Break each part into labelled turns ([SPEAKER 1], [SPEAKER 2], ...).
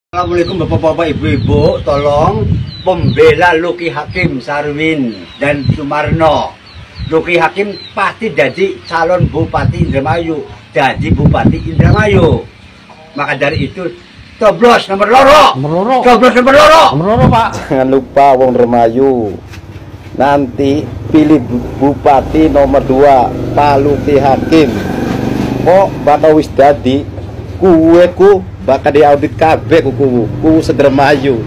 [SPEAKER 1] Assalamualaikum Bapak-Bapak, Ibu-Ibu, tolong pembela Luki Hakim, Sarwin, dan Sumarno. Luki Hakim pasti jadi calon Bupati Indramayu, jadi Bupati Indramayu. Maka dari itu, coblos nomor loro. Coblos nomor loro.
[SPEAKER 2] Pak. Jangan lupa wong Indramayu. Nanti pilih Bupati nomor 2, Pak Luki Hakim. Kok bakal wis dadi kuweku bakal diaudit kabeh kuku Indramayu.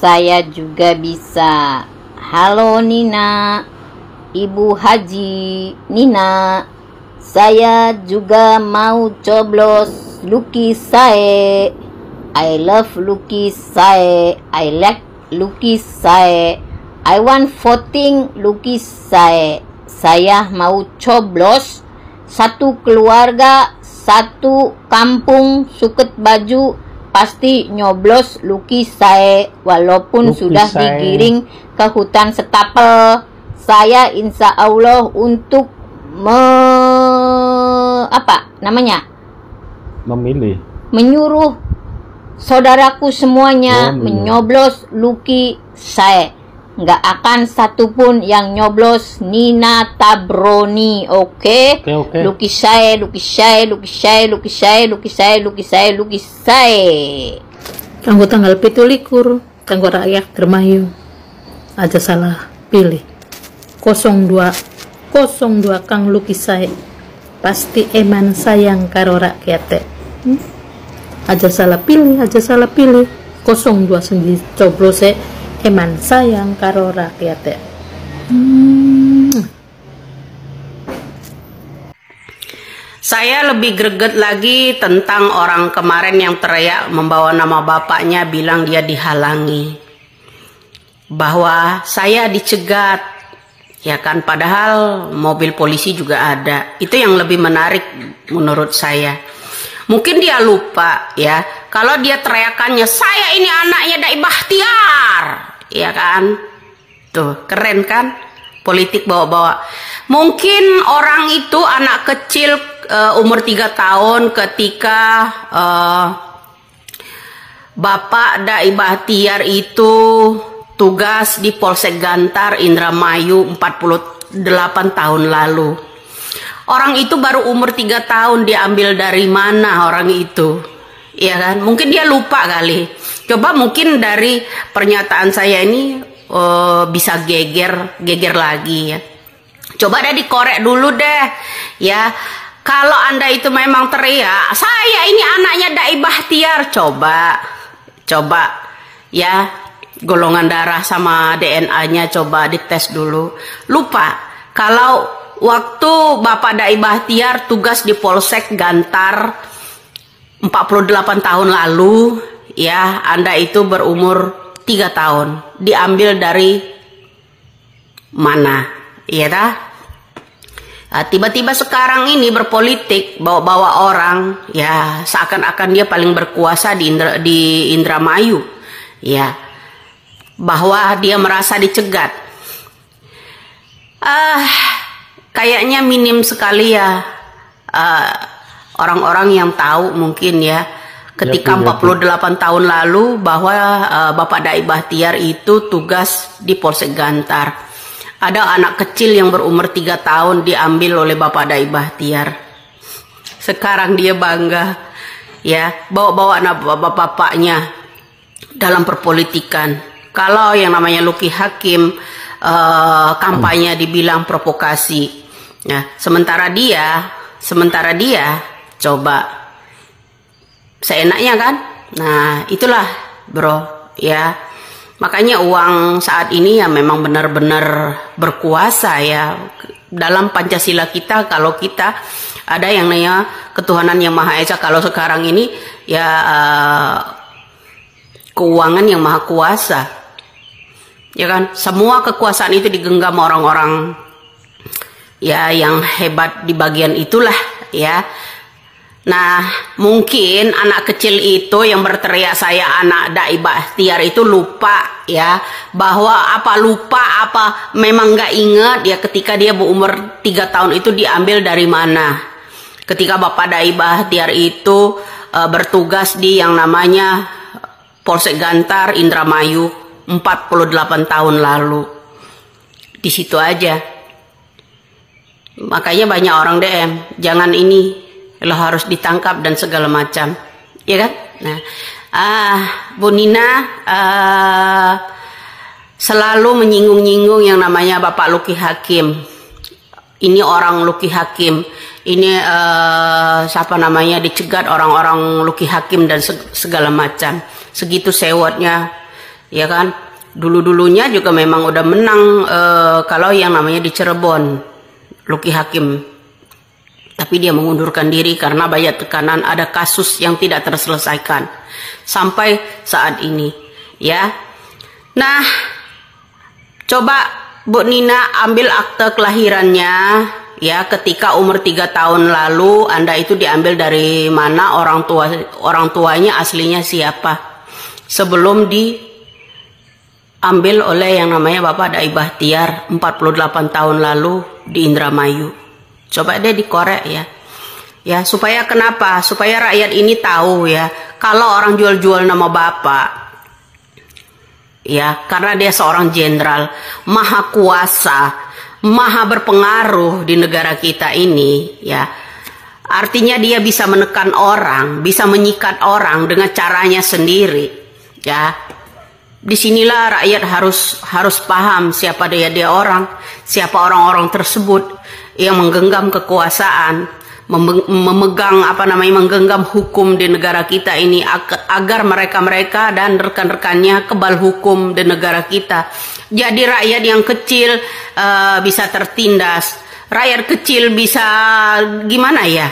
[SPEAKER 3] Saya juga bisa. Halo Nina, Ibu Haji Nina. Saya juga mau coblos Luki Sae. I love Luki Sae. I like Luki Sae. I want voting Luki Sae. Saya mau coblos satu keluarga, satu kampung, suket baju, pasti nyoblos Luki Sae walaupun
[SPEAKER 4] Luki
[SPEAKER 3] sudah
[SPEAKER 4] Sae
[SPEAKER 3] digiring ke hutan Setapel. Saya insya Allah untuk menyuruh saudaraku semuanya menyoblos Luki Sae. Nggak akan satupun yang nyoblos Nina Tabroni. Oke? Luki Sae, Luki Sae, Luki Sae, Luki Sae, Luki Sae, Luki Sae, Luki Sae.
[SPEAKER 4] Kanggo tanggal 17 kanggo rakyat Indramayu aja salah pilih 02 Kang Luki Sae. Pasti eman sayang karo rakyat. Aja salah pilih 02 sendiri coblose eman sayang karo rakyat.
[SPEAKER 5] Saya lebih greget lagi tentang orang kemarin yang teriak membawa nama bapaknya, bilang dia dihalangi, bahwa saya dicegat, ya kan, padahal mobil polisi juga ada. Itu yang lebih menarik menurut saya. Mungkin dia lupa ya, kalau dia teriakannya saya ini anaknya Dai Bahtiar, ya kan, tuh keren kan, politik bawa-bawa. Mungkin orang itu anak kecil umur 3 tahun ketika Bapak Dai Bahtiar itu tugas di Polsek Gantar Indramayu 48 tahun lalu. Orang itu baru umur 3 tahun, diambil dari mana orang itu? Ya kan? Mungkin dia lupa kali. Coba mungkin dari pernyataan saya ini bisa geger lagi ya. Coba deh dikorek dulu deh ya. Kalau Anda itu memang teriak, saya ini anaknya Dai Bahtiar, coba ya, golongan darah sama DNA-nya coba dites dulu. Lupa kalau waktu Bapak Dai Bahtiar tugas di Polsek Gantar 48 tahun lalu ya, Anda itu berumur 3 tahun, diambil dari mana ya dah? Tiba-tiba sekarang ini berpolitik, bawa-bawa orang ya, seakan-akan dia paling berkuasa di Indramayu ya, bahwa dia merasa dicegat. Kayaknya minim sekali ya orang-orang yang tahu mungkin ya, ketika 48 tahun lalu bahwa Bapak Dai Bahtiar itu tugas di Polsek Gantar. Ada anak kecil yang berumur 3 tahun diambil oleh Bapak Dai Bahtiar. Sekarang dia bangga ya, bawa-bawa anak bapaknya dalam perpolitikan. Kalau yang namanya Luki Hakim kampanye dibilang provokasi. Nah, sementara dia coba seenaknya kan. Nah, itulah bro ya. Makanya uang saat ini ya memang benar-benar berkuasa ya. Dalam Pancasila kita, kalau kita ada yang namanya ketuhanan yang Maha Esa, kalau sekarang ini ya keuangan yang maha kuasa. Ya kan, semua kekuasaan itu digenggam orang-orang ya yang hebat di bagian itulah ya. Nah, mungkin anak kecil itu yang berteriak saya anak Dai Bahtiar itu lupa ya, bahwa lupa memang nggak ingat ya ketika dia berumur 3 tahun itu diambil dari mana. Ketika Bapak Dai Bahtiar itu bertugas di yang namanya Polsek Gantar Indramayu 48 tahun lalu. Di situ aja. Makanya banyak orang DM, jangan ini, lo harus ditangkap dan segala macam, ya kan? Nah, Bu Nina selalu menyinggung-nyinggung yang namanya Bapak Luki Hakim. Ini orang Luki Hakim, ini siapa namanya, dicegat orang-orang Luki Hakim dan segala macam. Segitu sewotnya, ya kan? Dulu-dulunya juga memang udah menang kalau yang namanya di Cirebon. Luki Hakim, tapi dia mengundurkan diri karena banyak tekanan, ada kasus yang tidak terselesaikan sampai saat ini, ya. Nah, coba Bu Nina ambil akte kelahirannya, ya, ketika umur 3 tahun lalu. Anda itu diambil dari mana, orang tuanya aslinya siapa, sebelum diambil oleh yang namanya Bapak Dai Bahtiar 48 tahun lalu di Indramayu. Coba deh dikorek, ya. Ya, supaya kenapa? Supaya rakyat ini tahu, ya, kalau orang jual-jual nama Bapak, ya, karena dia seorang jenderal, maha kuasa, maha berpengaruh di negara kita ini, ya. Artinya dia bisa menekan orang, bisa menyikat orang dengan caranya sendiri, ya. Disinilah rakyat harus paham siapa dia orang, siapa orang-orang tersebut yang menggenggam kekuasaan, memegang menggenggam hukum di negara kita ini, agar mereka dan rekan-rekannya kebal hukum di negara kita. Jadi rakyat yang kecil bisa tertindas, rakyat kecil bisa gimana ya,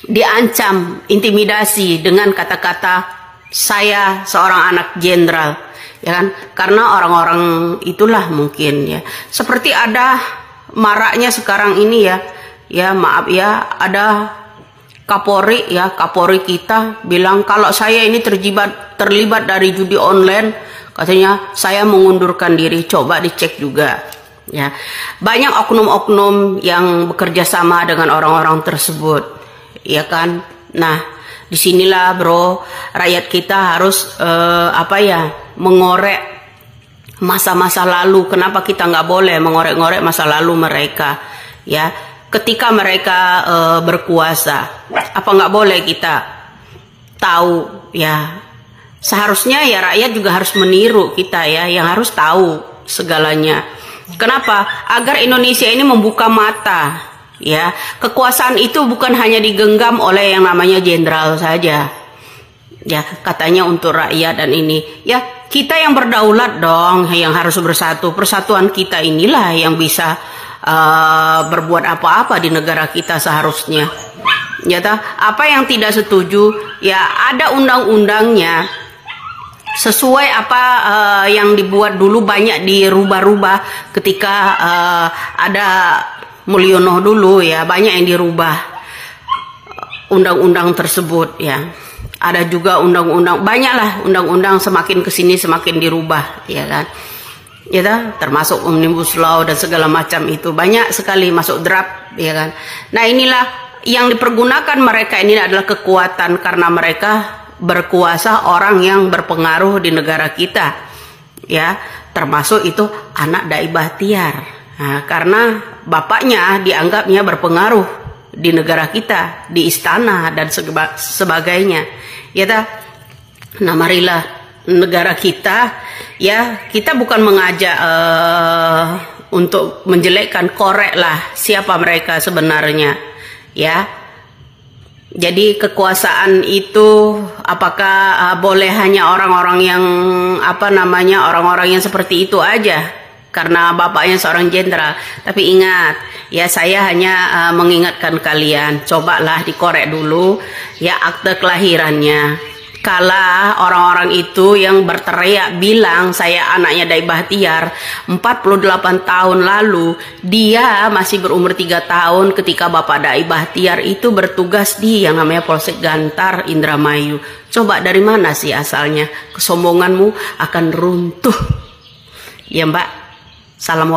[SPEAKER 5] diancam, intimidasi dengan kata-kata saya seorang anak jenderal, ya kan? Karena orang-orang itulah mungkin, ya, seperti ada maraknya sekarang ini, ya maaf ya, ada Kapolri, ya, Kapolri kita bilang kalau saya ini terlibat dari judi online, katanya saya mengundurkan diri. Coba dicek juga, ya, banyak oknum-oknum yang bekerja sama dengan orang-orang tersebut, ya kan? Nah, disinilah bro, rakyat kita harus mengorek masa-masa lalu. Kenapa kita nggak boleh mengorek-ngorek masa lalu mereka, ya? Ketika mereka berkuasa, apa nggak boleh kita tahu, ya? Seharusnya ya rakyat juga harus meniru kita, ya, yang harus tahu segalanya. Kenapa? Agar Indonesia ini membuka mata, ya. Kekuasaan itu bukan hanya digenggam oleh yang namanya jenderal saja, ya, katanya untuk rakyat dan ini, ya, kita yang berdaulat dong yang harus bersatu. Persatuan kita inilah yang bisa berbuat apa-apa di negara kita seharusnya, ya. Apa yang tidak setuju, ya, ada undang-undangnya sesuai apa yang dibuat dulu, banyak dirubah-rubah ketika ada Mulyono dulu, ya, banyak yang dirubah undang-undang tersebut, ya. Ada juga undang-undang, banyaklah undang-undang semakin kesini semakin dirubah, ya kan, ya, termasuk Omnibus Law dan segala macam itu banyak sekali masuk draft, ya kan. Nah, inilah yang dipergunakan mereka ini adalah kekuatan, karena mereka berkuasa, orang yang berpengaruh di negara kita, ya, termasuk itu anak Dai Bahtiar. Nah, karena bapaknya dianggapnya berpengaruh di negara kita, di istana dan sebagainya, ya. Nah, marilah negara kita, ya, kita bukan mengajak untuk menjelekkan, koreklah siapa mereka sebenarnya, ya. Jadi kekuasaan itu apakah boleh hanya orang-orang yang orang-orang yang seperti itu aja karena bapaknya seorang jenderal? Tapi ingat, ya, saya hanya mengingatkan kalian, cobalah dikorek dulu, ya, akte kelahirannya. Kala orang-orang itu yang berteriak bilang saya anaknya Dai Bahtiar 48 tahun lalu, dia masih berumur 3 tahun ketika Bapak Dai Bahtiar itu bertugas di yang namanya Polsek Gantar Indramayu. Coba dari mana sih asalnya? Kesombonganmu akan runtuh, ya Mbak. Salam